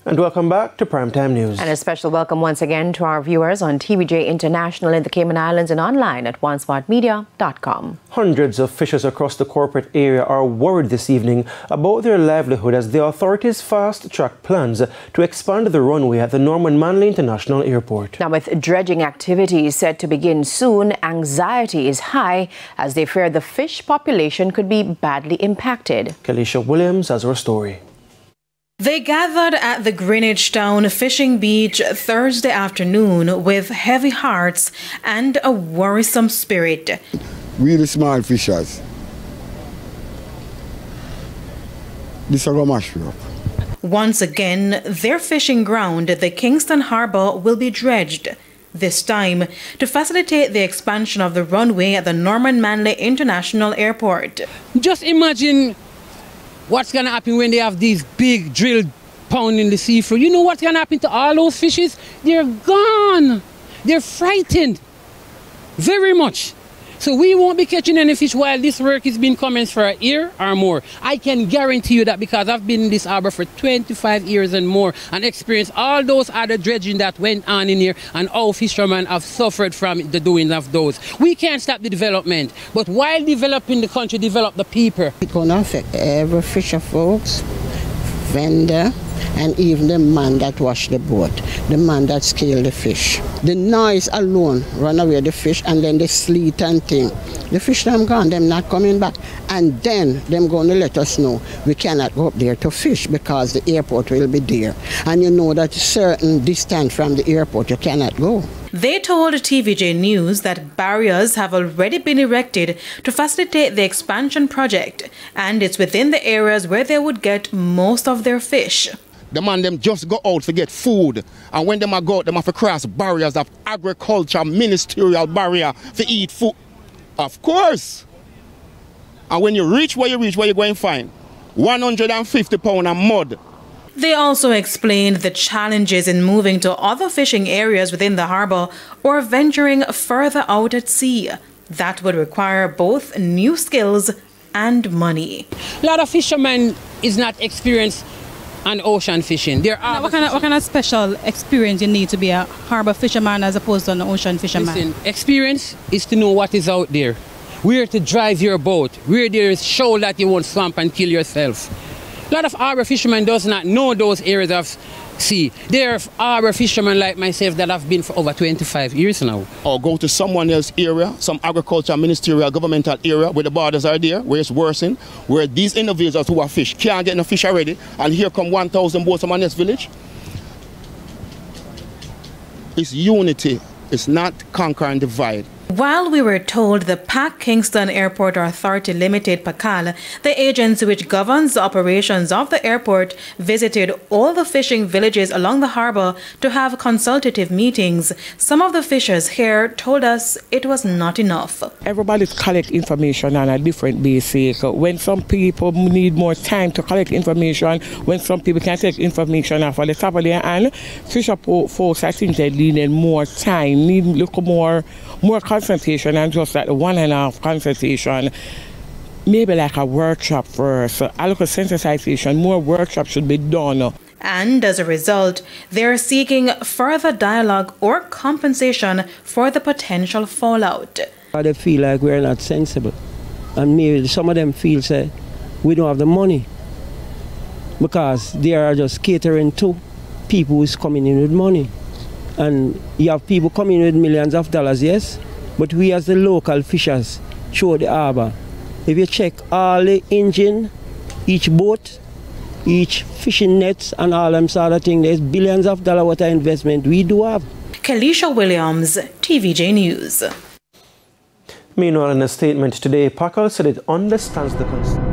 And welcome back to Primetime News. And a special welcome once again to our viewers on TVJ International in the Cayman Islands and online at onespotmedia.com. Hundreds of fishers across the corporate area are worried this evening about their livelihood as the authorities fast-track plans to expand the runway at the Norman Manley International Airport. Now, with dredging activities set to begin soon, anxiety is high as they fear the fish population could be badly impacted. Kelisha Williams has our story. They gathered at the Greenwich Town fishing beach Thursday afternoon with heavy hearts and a worrisome spirit. Really small fishers. This is a mash up. Once again, their fishing ground, the Kingston Harbour, will be dredged. This time to facilitate the expansion of the runway at the Norman Manley International Airport. Just imagine what's going to happen when they have these big drill pounding the seafloor. You know what's going to happen to all those fishes? They're gone. They're frightened. Very much. So we won't be catching any fish while this work has been coming for a year or more. I can guarantee you that because I've been in this harbour for 25 years and more and experienced all those other dredging that went on in here and how fishermen have suffered from the doing of those. We can't stop the development, but while developing the country, develop the people. It's going to affect every fisher folks, vendor, and even the man that wash the boat, the man that scale the fish. The noise alone run away the fish, and then the sleet and thing. The fish them gone, them not coming back. And then them going to let us know we cannot go up there to fish because the airport will be there. And you know that certain distance from the airport you cannot go. They told TVJ News that barriers have already been erected to facilitate the expansion project, and it's within the areas where they would get most of their fish. The man them just go out to get food, and when them a go out, them have to cross barriers of agriculture, ministerial barrier to eat food. Of course. And when you reach where you going to find 150 pounds of mud. They also explained the challenges in moving to other fishing areas within the harbour or venturing further out at sea. That would require both new skills and money. A lot of fishermen is not experienced on ocean fishing. What kind of special experience you need to be a harbour fisherman as opposed to an ocean fisherman? Listen, experience is to know what is out there, where to drive your boat, where there is shoal that you won't swamp and kill yourself. A lot of harbour fishermen does not know those areas of sea. There are harbour fishermen like myself that have been for over 25 years now. Or go to someone else's area, some agriculture, ministerial, governmental area where the borders are there, where it's worsening, where these individuals who are fish can't get no fish already, and here come 1,000 boats from our next village. It's unity. It's not conquer and divide. While we were told the PAC Kingston Airport Authority Limited, PACAL, the agency which governs the operations of the airport, visited all the fishing villages along the harbour to have consultative meetings, some of the fishers here told us it was not enough. Everybody collect information on a different basis. When some people need more time to collect information, when some people can take information off of the top of their hand, fisher folks, I think they need more time, need look more concentration and just like the 1.5 consultation, maybe like a workshop first. So I look at sensitization, more workshops should be done. And as a result, they're seeking further dialogue or compensation for the potential fallout. They feel like we're not sensible. And maybe some of them feel say we don't have the money because they are just catering to people who's coming in with money. And you have people coming with millions of dollars, yes, but we as the local fishers show the harbour. If you check all the engine, each boat, each fishing nets and all them sort of thing, there's billions of dollars worth of investment we do have. Kelisha Williams, TVJ News. Meanwhile, in a statement today, PACAL said it understands the concern.